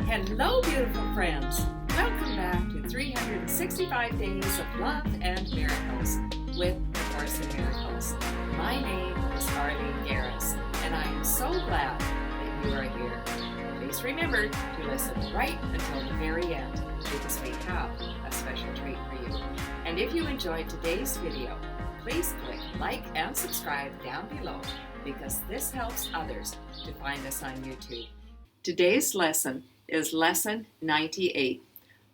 Hello, beautiful friends. Welcome back to 365 Days of Love and Miracles with the Course in Miracles. My name is Arlene Geres, and I am so glad that you are here. Please remember to listen right until the very end, because we have a special treat for you. And if you enjoyed today's video, please click like and subscribe down below, because this helps others to find us on YouTube. Today's lesson is Lesson 98.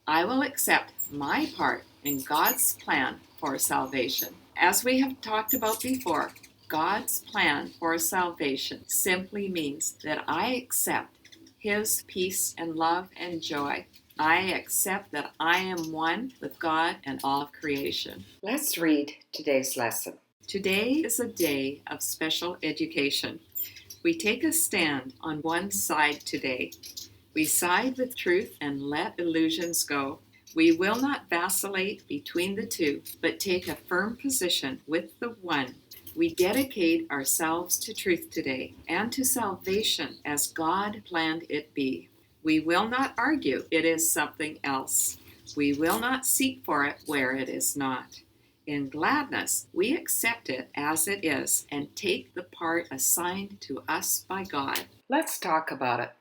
I will accept my part in God's plan for salvation. As we have talked about before, God's plan for salvation simply means that I accept His peace and love and joy. I accept that I am one with God and all of creation. Let's read today's lesson. Today is a day of special education. We take a stand on one side today. We side with truth and let illusions go. We will not vacillate between the two, but take a firm position with the one. We dedicate ourselves to truth today and to salvation as God planned it be. We will not argue it is something else. We will not seek for it where it is not. In gladness, we accept it as it is and take the part assigned to us by God. Let's talk about it.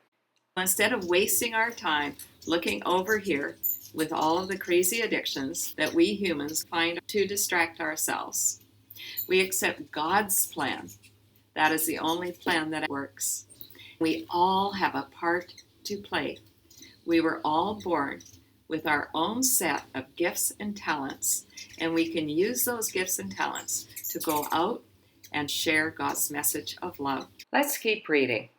Instead of wasting our time looking over here with all of the crazy addictions that we humans find to distract ourselves, we accept God's plan. That is the only plan that works. We all have a part to play. We were all born with our own set of gifts and talents, and we can use those gifts and talents to go out and share God's message of love. Let's keep reading.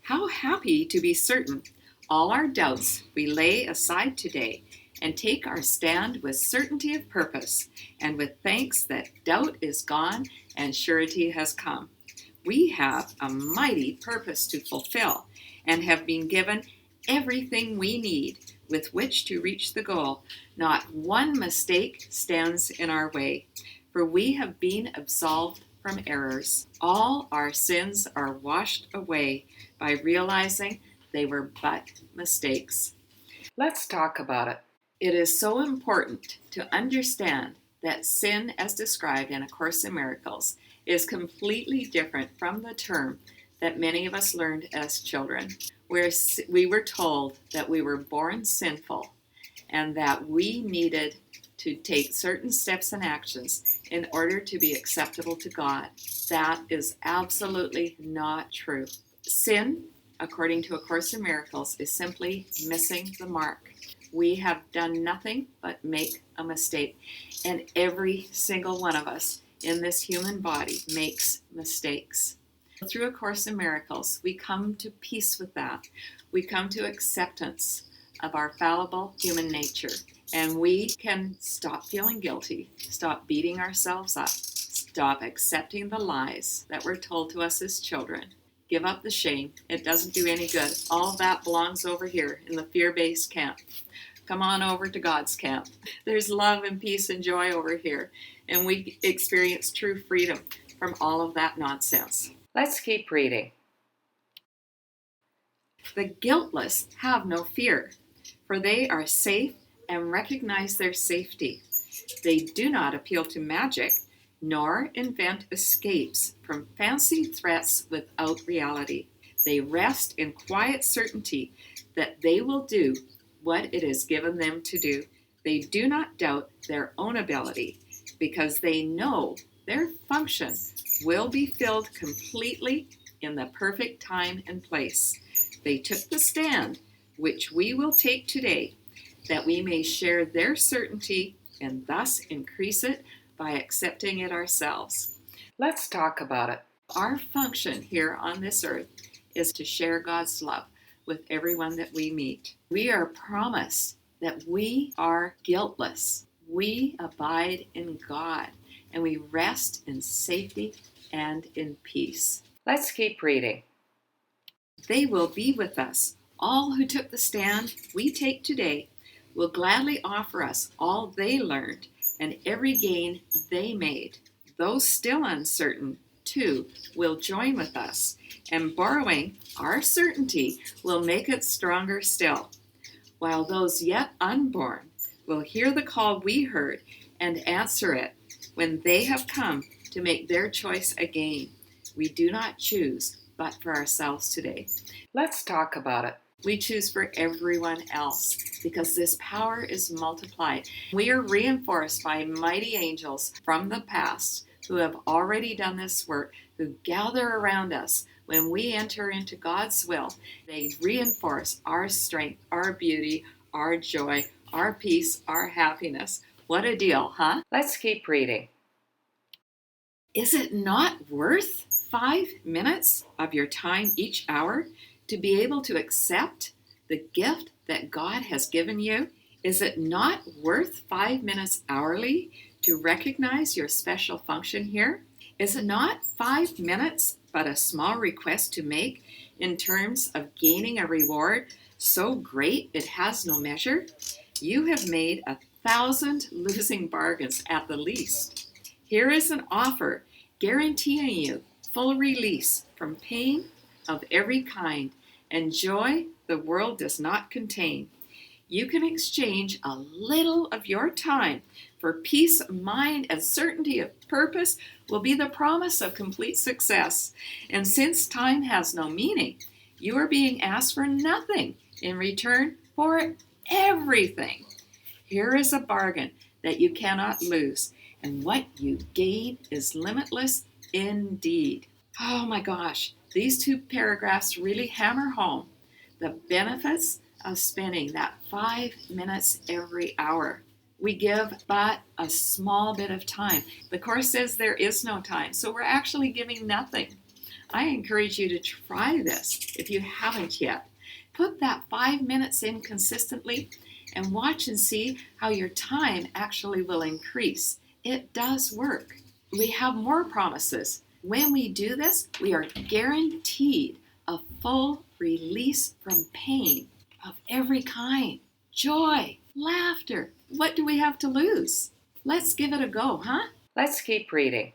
How happy to be certain all our doubts we lay aside today and take our stand with certainty of purpose and with thanks that doubt is gone and surety has come. We have a mighty purpose to fulfill and have been given everything we need with which to reach the goal. Not one mistake stands in our way, for we have been absolved from errors. All our sins are washed away by realizing they were but mistakes. Let's talk about it. It is so important to understand that sin, as described in A Course in Miracles, is completely different from the term that many of us learned as children, where we were told that we were born sinful and that we needed to take certain steps and actions in order to be acceptable to God. That is absolutely not true. Sin, according to A Course in Miracles, is simply missing the mark. We have done nothing but make a mistake, and every single one of us in this human body makes mistakes. Through A Course in Miracles, we come to peace with that. We come to acceptance of our fallible human nature, and we can stop feeling guilty, stop beating ourselves up, stop accepting the lies that were told to us as children. Give up the shame. It doesn't do any good. All that belongs over here in the fear-based camp. Come on over to God's camp. There's love and peace and joy over here, and we experience true freedom from all of that nonsense. Let's keep reading. The guiltless have no fear, for they are safe and recognize their safety. They do not appeal to magic, nor invent escapes from fancied threats without reality. They rest in quiet certainty that they will do what it is given them to do. They do not doubt their own ability, because they know their function will be filled completely in the perfect time and place. They took the stand, which we will take today, that we may share their certainty and thus increase it by accepting it ourselves. Let's talk about it. Our function here on this earth is to share God's love with everyone that we meet. We are promised that we are guiltless. We abide in God, and we rest in safety and in peace. Let's keep reading. They will be with us. All who took the stand we take today will gladly offer us all they learned and every gain they made. Those still uncertain too will join with us, and borrowing our certainty will make it stronger still, while those yet unborn will hear the call we heard and answer it when they have come to make their choice again. We do not choose but for ourselves today. Let's talk about it. We choose for everyone else because this power is multiplied. We are reinforced by mighty angels from the past who have already done this work, who gather around us when we enter into God's will. They reinforce our strength, our beauty, our joy, our peace, our happiness. What a deal, huh? Let's keep reading. Is it not worth 5 minutes of your time each hour to be able to accept the gift that God has given you? Is it not worth 5 minutes hourly to recognize your special function here? Is it not 5 minutes but a small request to make in terms of gaining a reward so great it has no measure? You have made 1,000 losing bargains at the least. Here is an offer guaranteeing you full release from pain of every kind and joy the world does not contain. You can exchange a little of your time for peace of mind and certainty of purpose will be the promise of complete success. And since time has no meaning, you are being asked for nothing in return for everything. Here is a bargain that you cannot lose, and what you gain is limitless indeed. Oh my gosh, these 2 paragraphs really hammer home the benefits of spending that 5 minutes every hour. We give but a small bit of time. The Course says there is no time, so we're actually giving nothing. I encourage you to try this if you haven't yet. Put that 5 minutes in consistently and watch and see how your time actually will increase. It does work. We have more promises. When we do this, we are guaranteed a full release from pain of every kind. Joy, laughter. What do we have to lose? Let's give it a go, huh? Let's keep reading.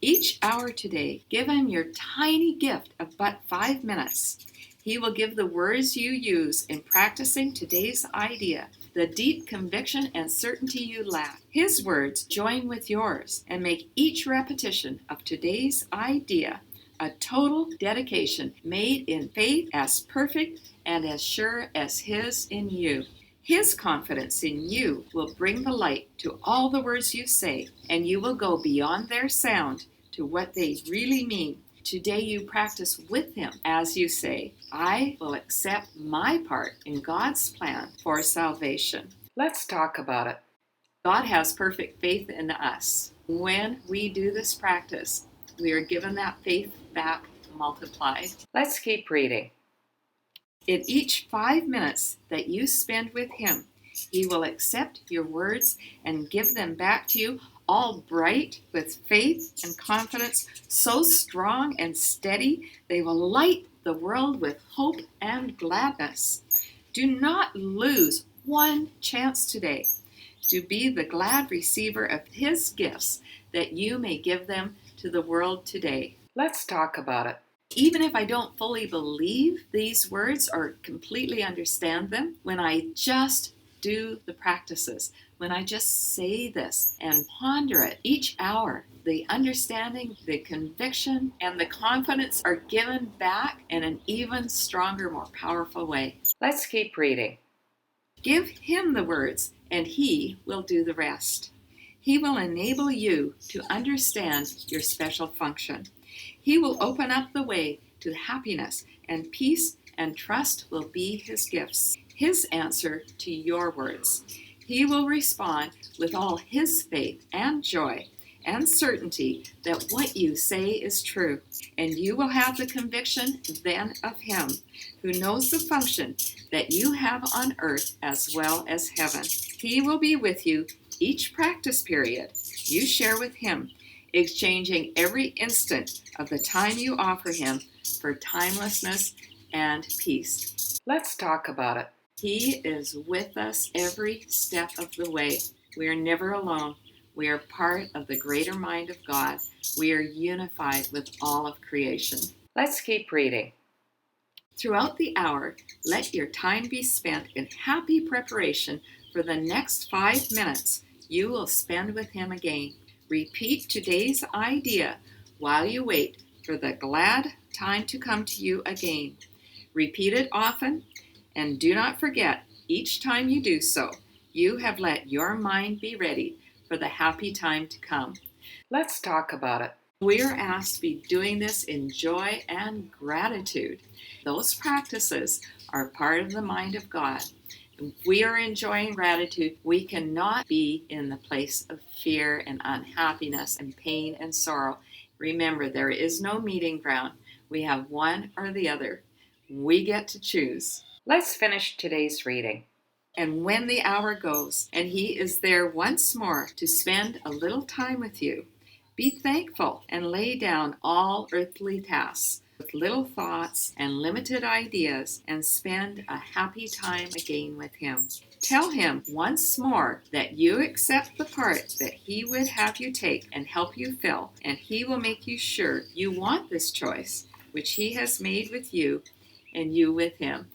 Each hour today, give him your tiny gift of but 5 minutes. He will give the words you use in practicing today's idea, the deep conviction and certainty you lack. His words join with yours and make each repetition of today's idea a total dedication made in faith as perfect and as sure as his in you. His confidence in you will bring the light to all the words you say, and you will go beyond their sound to what they really mean. Today you practice with him as you say, I will accept my part in God's plan for salvation. Let's talk about it. God has perfect faith in us. When we do this practice, we are given that faith back multiplied. Let's keep reading. In each 5 minutes that you spend with him, he will accept your words and give them back to you all bright with faith and confidence, so strong and steady, they will light the world with hope and gladness. Do not lose one chance today to be the glad receiver of his gifts that you may give them to the world today. Let's talk about it. Even if I don't fully believe these words or completely understand them, when I just do the practices, when I just say this and ponder it each hour, the understanding, the conviction, and the confidence are given back in an even stronger, more powerful way. Let's keep reading. Give him the words, and he will do the rest. He will enable you to understand your special function. He will open up the way to happiness, and peace and trust will be his gifts, his answer to your words. He will respond with all his faith and joy and certainty that what you say is true, and you will have the conviction then of him who knows the function that you have on earth as well as heaven. He will be with you each practice period you share with him, exchanging every instant of the time you offer him for timelessness and peace. Let's talk about it. He is with us every step of the way. We are never alone. We are part of the greater mind of God. We are unified with all of creation. Let's keep reading. Throughout the hour, let your time be spent in happy preparation for the next 5 minutes you will spend with Him again. Repeat today's idea while you wait for the glad time to come to you again. Repeat it often, and do not forget, each time you do so, you have let your mind be ready for the happy time to come. Let's talk about it. We are asked to be doing this in joy and gratitude. Those practices are part of the mind of God. If we are enjoying gratitude, we cannot be in the place of fear and unhappiness and pain and sorrow. Remember, there is no meeting ground. We have one or the other. We get to choose. Let's finish today's reading. And when the hour goes, and He is there once more to spend a little time with you, be thankful and lay down all earthly tasks with little thoughts and limited ideas and spend a happy time again with Him. Tell Him once more that you accept the part that He would have you take and help you fill, and He will make you sure you want this choice, which He has made with you and you with Him.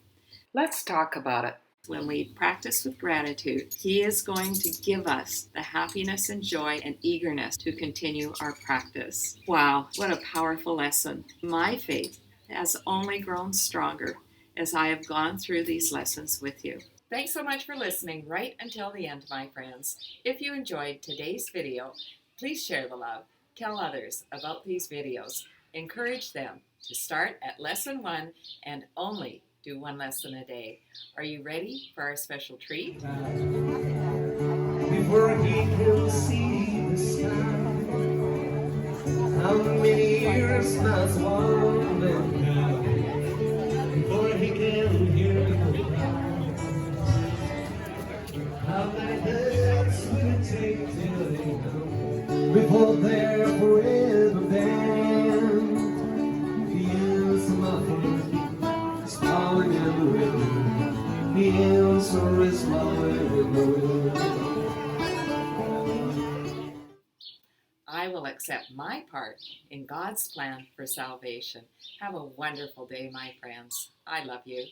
Let's talk about it. When we practice with gratitude, He is going to give us the happiness and joy and eagerness to continue our practice. Wow, what a powerful lesson. My faith has only grown stronger as I have gone through these lessons with you. Thanks so much for listening right until the end, my friends. If you enjoyed today's video, please share the love. Tell others about these videos. Encourage them to start at lesson 1 and only do 1 lesson a day. Are you ready for our special treat? Before he can see the sky, how many years must one man have before he can hear the cry? How many days will it take till they come before they're forever banned? He is my friend, falling in the river. The answer is flowing in the wind. I will accept my part in God's plan for salvation. Have a wonderful day, my friends. I love you.